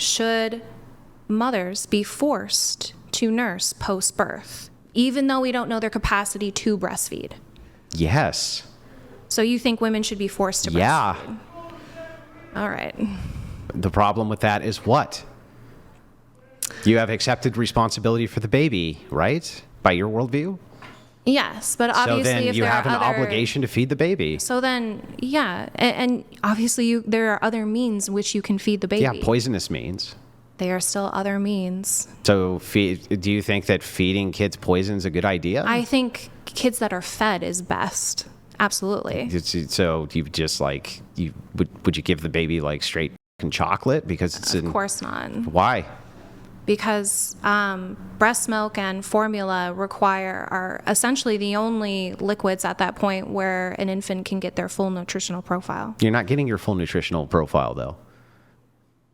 should mothers be forced to nurse post-birth, even though we don't know their capacity to breastfeed? Yes. So you think women should be forced to breastfeed? Yeah. All right. The problem with that is what? You have accepted responsibility for the baby, right? By your worldview? Yes, but obviously so then if you there have are an obligation to feed the baby. So then, yeah, and obviously there are other means which you can feed the baby. Yeah, poisonous means. There are still other means. So do you think that feeding kids poison is a good idea? I think kids that are fed is best. Absolutely. So you just would you give the baby like straight chocolate because it's of course not. Why? Because breast milk and formula are essentially the only liquids at that point where an infant can get their full nutritional profile. You're not getting your full nutritional profile, though.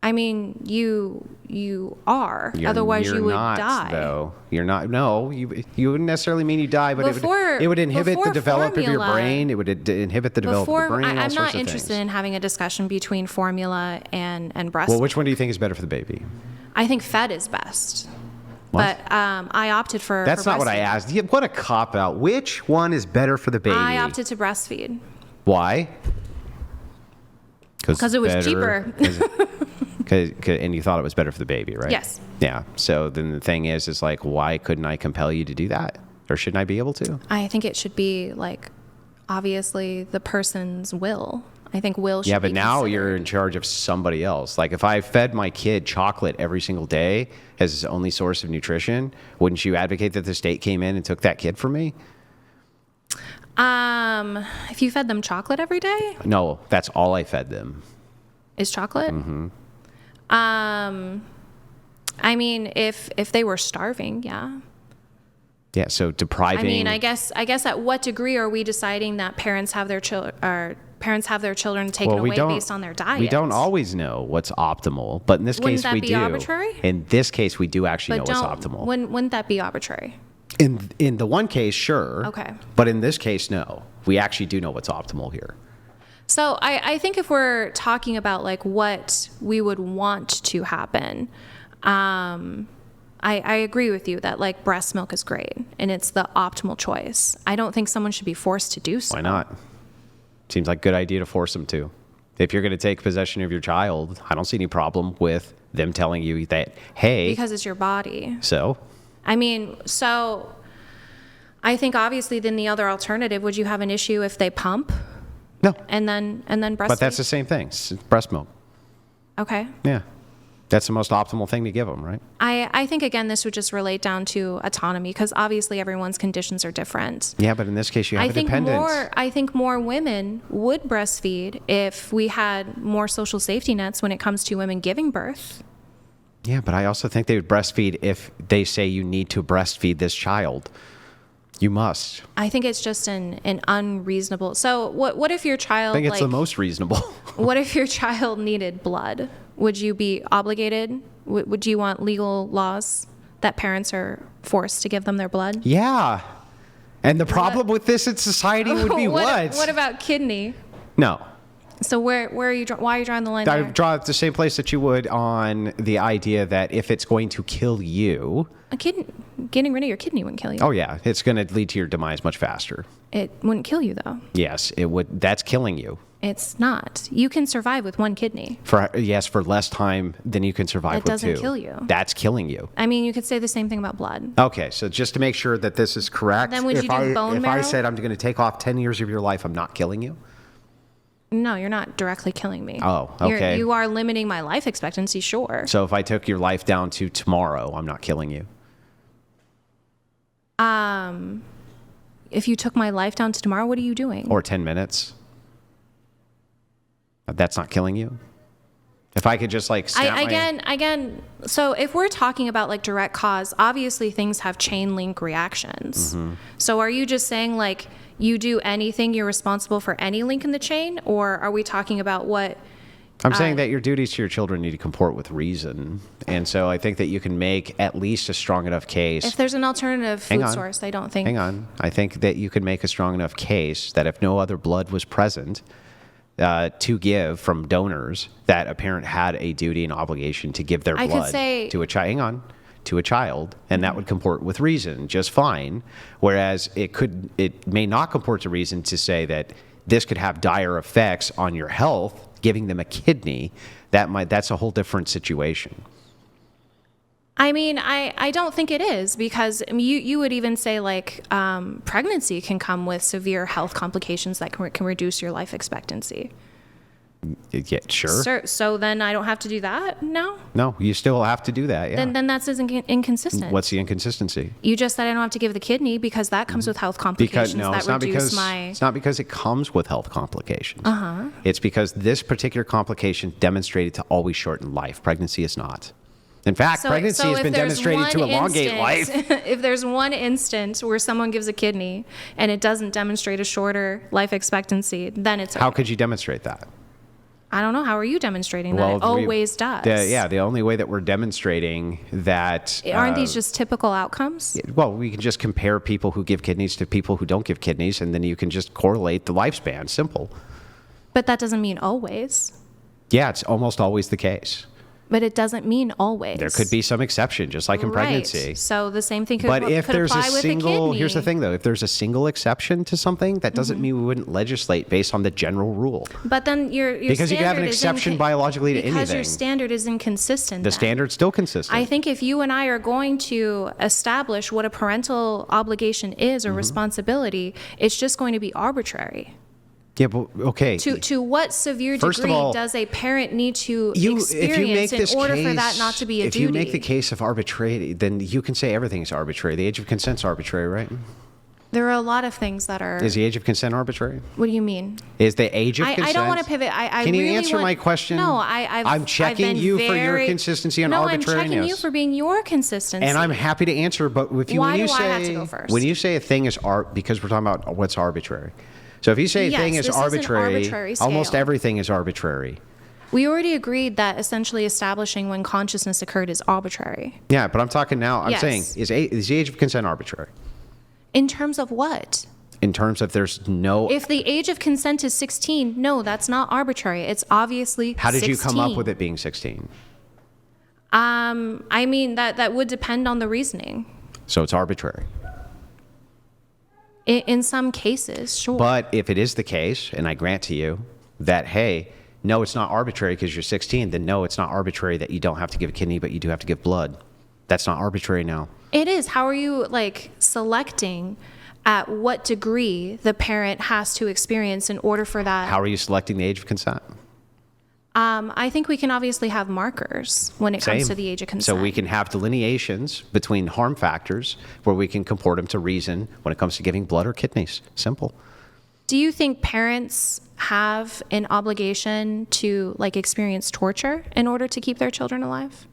I mean, you are. Otherwise, you would die. Though. You're not. No, you wouldn't necessarily mean you die, but it would inhibit the development of your brain. It would inhibit the development of the brain. I'm not interested in having a discussion between formula and breast milk. Well, which one do you think is better for the baby? I think fed is best. What? But I opted for That's not what I asked. What a cop-out. Which one is better for the baby? I opted to breastfeed. Why? Because it was cheaper. And you thought it was better for the baby, right? Yes. Yeah. So then the thing is like, why couldn't I compel you to do that? Or shouldn't I be able to? I think it should be, like, obviously the person's will. I think will should be Yeah, but now considered. you're in charge of somebody else. Like if I fed my kid chocolate every single day as his only source of nutrition, wouldn't you advocate that the state came in and took that kid from me? If you fed them chocolate every day? No, that's all I fed them. Is chocolate? Mm-hmm. I mean, if they were starving, yeah. Yeah, so depriving. I mean, I guess at what degree are we deciding that parents have their children taken away based on their diet? We don't always know what's optimal, but in this case we do. Wouldn't that be arbitrary? In this case, we do actually know what's optimal. Wouldn't that be arbitrary? In the one case, sure. Okay. But in this case, no. We actually do know what's optimal here. So I think if we're talking about like what we would want to happen, I agree with you that like breast milk is great and it's the optimal choice. I don't think someone should be forced to do so. Why not? Seems like a good idea to force them to. If you're going to take possession of your child, I don't see any problem with them telling you that, hey. Because it's your body. So? I mean, so I think obviously then the other alternative, would you have an issue if they pump? No. And then breastfeed? But that's the same thing. It's breast milk. Okay. Yeah. That's the most optimal thing to give them, right? I think, again, this would just relate down to autonomy because obviously everyone's conditions are different. Yeah, but in this case, you have a dependence. I think more women would breastfeed if we had more social safety nets when it comes to women giving birth. Yeah, but I also think they would breastfeed if they say you need to breastfeed this child. You must. I think it's just an unreasonable. So what if your child? I think it's the most reasonable. What if your child needed blood? Would you be obligated? Would you want legal laws that parents are forced to give them their blood? Yeah. And the problem with this in society would be what? What about kidney? No. So why are you drawing the line I there? draw it the same place that you would on the idea that if it's going to kill you. Getting rid of your kidney wouldn't kill you. Oh, yeah. It's going to lead to your demise much faster. It wouldn't kill you, though. Yes, it would. That's killing you. It's not. You can survive with one kidney. For less time than you can survive with two. That doesn't kill you. That's killing you. I mean, you could say the same thing about blood. Okay, so just to make sure that this is correct, Then would you do bone marrow? If I said I'm going to take off 10 years of your life, I'm not killing you? No, you're not directly killing me. Oh, okay. You are limiting my life expectancy, sure. So if I took your life down to tomorrow, I'm not killing you? If you took my life down to tomorrow, what are you doing? Or 10 minutes? That's not killing you? If I could just like snap Again, so if we're talking about like direct cause, obviously things have chain link reactions. Mm-hmm. So are you just saying like you do anything, you're responsible for any link in the chain? Or are we talking about what... I'm saying that your duties to your children need to comport with reason. And so I think that you can make at least a strong enough case. If there's an alternative food source, I don't think... Hang on. I think that you can make a strong enough case that if no other blood was present, to give from donors that a parent had a duty and obligation to give their I could blood say- to a child. Hang on. To a child, and that would comport with reason just fine. Whereas it may not comport to reason to say that this could have dire effects on your health, giving them a kidney. That's a whole different situation. I mean, I don't think it is, because I mean, you would even say like pregnancy can come with severe health complications that can reduce your life expectancy. Yeah, sure. So then I don't have to do that? No? No, you still have to do that. Yeah. Then that's inconsistent. What's the inconsistency? You just said I don't have to give the kidney because that comes with health complications It's not because it comes with health complications. It's because this particular complication demonstrated to always shorten life. Pregnancy is not. In fact, pregnancy has been demonstrated to elongate life. If there's one instance where someone gives a kidney and it doesn't demonstrate a shorter life expectancy, then it's okay. How could you demonstrate that? I don't know. How are you demonstrating that? It always does. The only way that we're demonstrating that... Aren't these just typical outcomes? Well, we can just compare people who give kidneys to people who don't give kidneys, and then you can just correlate the lifespan. Simple. But that doesn't mean always. Yeah, it's almost always the case. But it doesn't mean always. There could be some exception, just like in pregnancy. So the same thing could apply with a kidney. Here's the thing, though. If there's a single exception to something, that doesn't mean we wouldn't legislate based on the general rule. But then your because you can have an exception biologically to anything. Because your standard is inconsistent. The standard's still consistent. I think if you and I are going to establish what a parental obligation is or responsibility, it's just going to be arbitrary. Yeah, but okay. To what severe degree does a parent need to experience in order for that not to be a duty? If you make the case of arbitrary, then you can say everything is arbitrary. The age of consent's arbitrary, right? There are a lot of things that are... Is the age of consent arbitrary? What do you mean? Is the age of consent... I don't want to pivot. Can you answer my question? No, I'm checking you for your consistency on arbitrariness. No, I'm checking you for being your consistency. And I'm happy to answer, but when you I have to go first? When you say a thing is because we're talking about what's arbitrary. So if you say a thing is arbitrary, almost everything is arbitrary. We already agreed that essentially establishing when consciousness occurred is arbitrary. Yeah, but I'm talking now, I'm saying, is the age of consent arbitrary? In terms of what? In terms of there's no... If the age of consent is 16, no, that's not arbitrary. It's obviously 16. How did you come up with it being 16? I mean, that would depend on the reasoning. So it's arbitrary. In some cases, sure. But if it is the case, and I grant to you that, hey, no, it's not arbitrary because you're 16, then no, it's not arbitrary that you don't have to give a kidney, but you do have to give blood. That's not arbitrary now. It is. How are you, selecting at what degree the parent has to experience in order for that? How are you selecting the age of consent? I think we can obviously have markers when it comes to the age of consent. So we can have delineations between harm factors where we can comport them to reason when it comes to giving blood or kidneys. Simple. Do you think parents have an obligation to experience torture in order to keep their children alive?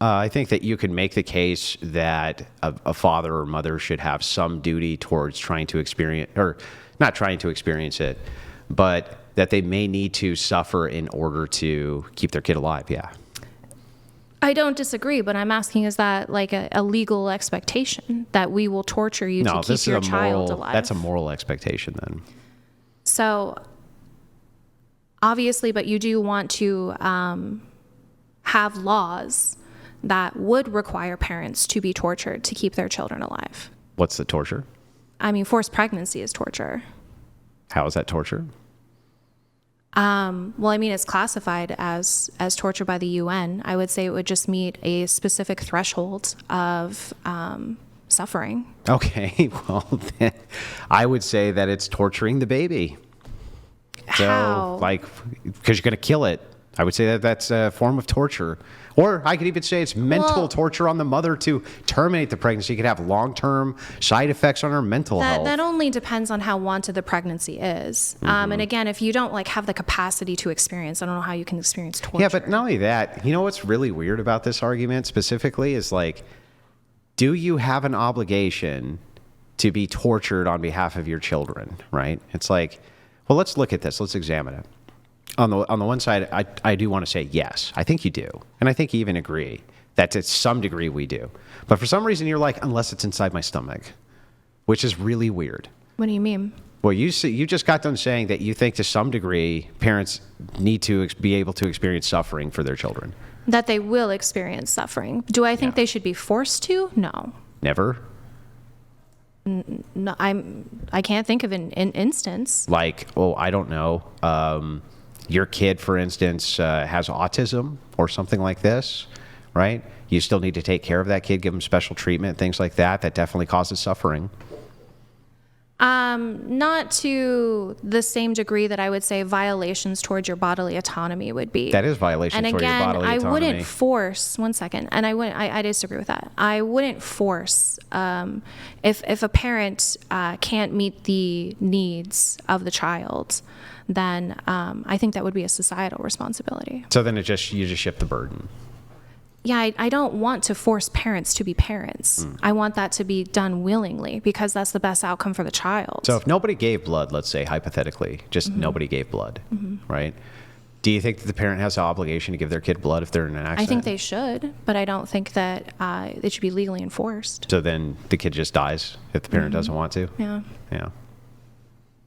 I think that you can make the case that a father or mother should have some duty towards trying to experience, or not trying to experience it, but that they may need to suffer in order to keep their kid alive. Yeah. I don't disagree, but I'm asking, is that a legal expectation that we will torture you to keep your child alive? That's a moral expectation then. So obviously, but you do want to have laws that would require parents to be tortured to keep their children alive. What's the torture? I mean, forced pregnancy is torture. How is that torture? Well, I mean, it's classified as torture by the UN. I would say it would just meet a specific threshold of suffering. Okay, well, then I would say that it's torturing the baby. How? So, because you're going to kill it. I would say that that's a form of torture. Or I could even say it's mental torture on the mother to terminate the pregnancy. You could have long-term side effects on her mental health. That only depends on how wanted the pregnancy is. And again, if you don't have the capacity to experience, I don't know how you can experience torture. Yeah, but not only that, you know what's really weird about this argument specifically is do you have an obligation to be tortured on behalf of your children, right? It's well, let's look at this. Let's examine it. On the one side, I do want to say yes. I think you do. And I think you even agree that to some degree we do. But for some reason, you're unless it's inside my stomach, which is really weird. What do you mean? Well, you just got done saying that you think to some degree parents need to be able to experience suffering for their children. That they will experience suffering. Do I think they should be forced to? No. Never? No, I can't think of an instance. Like, oh, I don't know. Your kid, for instance, has autism or something like this, right? You still need to take care of that kid, give them special treatment, things like that. That definitely causes suffering. Not to the same degree that I would say violations towards your bodily autonomy would be. That is violation and towards your again, bodily autonomy. I wouldn't force, one second, and I disagree with that. I wouldn't force, if a parent can't meet the needs of the child, then I think that would be a societal responsibility. So then you just shift the burden. Yeah, I don't want to force parents to be parents. I want that to be done willingly because that's the best outcome for the child. So if nobody gave blood, let's say hypothetically, just nobody gave blood, right? Do you think that the parent has the obligation to give their kid blood if they're in an accident? I think they should, but I don't think that it should be legally enforced. So then the kid just dies if the parent doesn't want to? Yeah. Yeah.